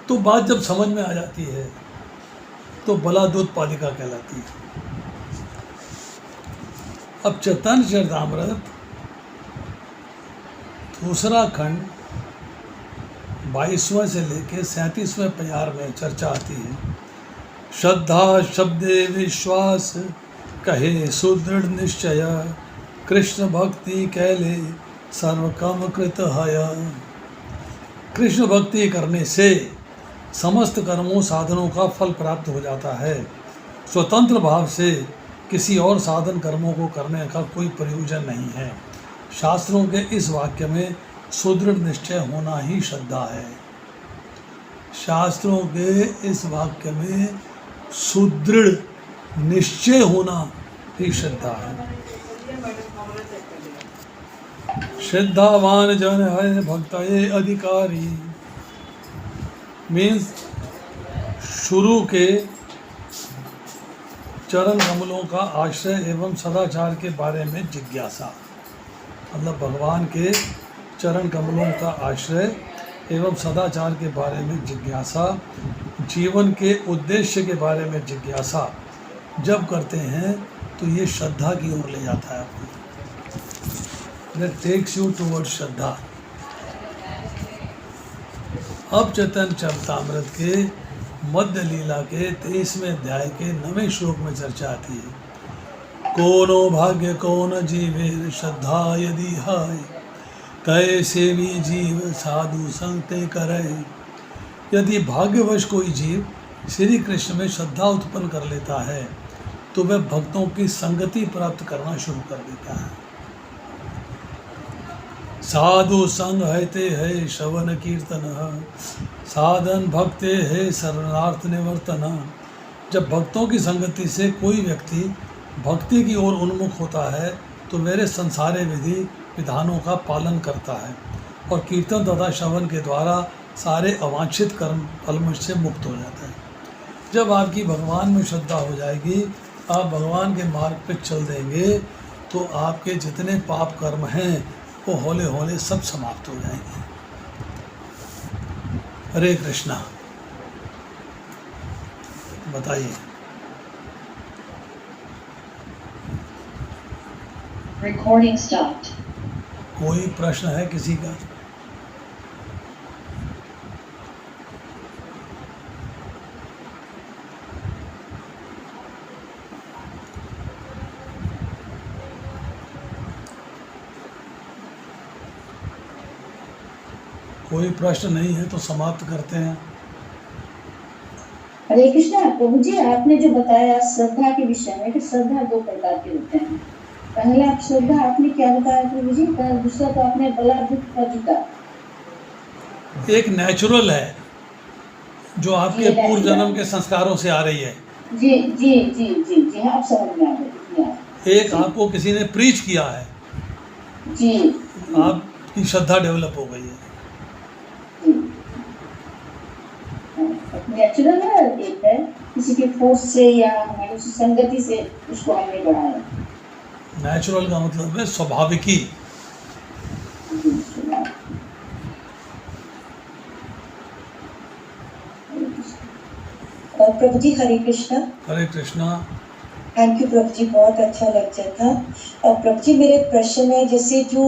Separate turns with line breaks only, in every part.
तो बात जब समझ में आ जाती है तो बलादूत पालिका कहलाती है। अब चैतन्य चरितामृत दूसरा खंड 22वें से लेके 37वें प्यार में चर्चा आती है। श्रद्धा शब्दे विश्वास कहे सुदृढ़ निश्चय, कृष्ण भक्ति कैले सर्व काम कृत हय। कृष्ण भक्ति करने से समस्त कर्मों साधनों का फल प्राप्त हो जाता है। स्वतंत्र भाव से किसी और साधन कर्मों को करने का कोई प्रयोजन नहीं है। शास्त्रों के इस वाक्य में सुदृढ़ निश्चय होना ही श्रद्धा है। शास्त्रों के इस वाक्य में सुदृढ़ निश्चय होना ही श्रद्धा है। श्रद्धावान जन है भक्तये अधिकारी, मीन्स शुरू के चरण कमलों का आश्रय एवं सदाचार के बारे में जिज्ञासा। मतलब भगवान के चरण कमलों का आश्रय एवं सदाचार के बारे में जिज्ञासा, जीवन के उद्देश्य के बारे में जिज्ञासा जब करते हैं तो ये श्रद्धा की ओर ले जाता है आपको। That takes you towards श्रद्धा। अब चैतन्य चरितामृत के मध्य लीला के 23वें अध्याय के 9वें श्लोक में चर्चा आती है। कोनो भाग्य कौन जीवे श्रद्धा यदि है, कैसे भी जीव साधु संगते करे। यदि भाग्यवश कोई जीव श्री कृष्ण में श्रद्धा उत्पन्न कर लेता है तो वह भक्तों की संगति प्राप्त करना शुरू कर देता है। साधु संग हैते है श्रवण कीर्तन, साधन भक्ते है शरणार्थ निवर्तन। जब भक्तों की संगति से कोई व्यक्ति भक्ति की ओर उन्मुख होता है तो मेरे संसारे विधि विधानों का पालन करता है और कीर्तन तथा श्रवण के द्वारा सारे अवांछित कर्म फल से मुक्त हो जाता है। जब आपकी भगवान में श्रद्धा हो जाएगी, आप भगवान के मार्ग पर चल देंगे तो आपके जितने पाप कर्म हैं वो हौले हौले सब समाप्त हो जाएंगे। हरे कृष्णा। बताइए।
Recording stopped.
कोई प्रश्न है किसी का? कोई प्रश्न नहीं है तो समाप्त करते हैं।
हरे कृष्णा। प्रभु जी, आपने जो बताया श्रद्धा के विषय में कि श्रद्धा 2 प्रकार के होते हैं। पहला श्रद्धा आपने क्या बताया प्रभु जी, दूसरा तो आपने बलादूत।
एक नेचुरल है जो आपके पूर्व जन्म के संस्कारों से आ रही है।
जी जी जी जी जी, आप समझ में आ गए।
एक आपको किसी ने प्रीच किया है
जी,
आपकी श्रद्धा डेवलप हो गई है।
नेचुरल है, एक है किसी के फोर्स से या हमारी उसी संगति से उसको हमने बढ़ाया।
नेचुरल का मतलब है स्वाभाविकी।
और प्रभु जी हरे कृष्णा।
हरे कृष्णा।
थैंक यू प्रभु जी, बहुत अच्छा लेक्चर था। और प्रभु जी मेरे प्रश्न है, जैसे जो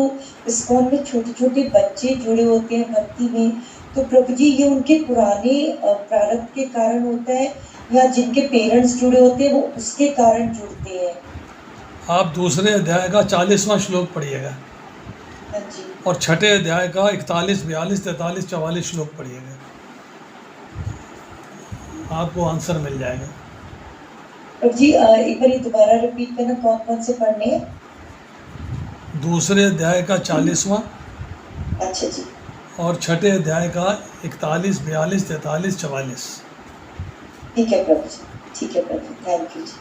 इस्कॉन में छोटे छोटे बच्चे जुड़े होते हैं भक्ति में, तो प्रभु जी ये उनके पुराने प्रारब्ध के कारण होता है या जिनके पेरेंट्स जुड़े होते हैं वो उसके कारण जुड़ते हैं? आप
दूसरे अध्याय का 40वां श्लोक पढ़िएगा।
हाँ जी।
और छठे अध्याय का 41, 42, 43, 44 श्लोक पढ़िएगा, आपको आंसर मिल जाएगा।
प्रभु जी एक बार दोबारा रिपीट करना, कौन कौन से पढ़ने हैं?
दूसरे अध्याय का 40वां।
अच्छा जी।
और छठे अध्याय का 41, 42, 43, 44।
ठीक है प्रभु जी, ठीक है प्रभु जी, थैंक यू जी।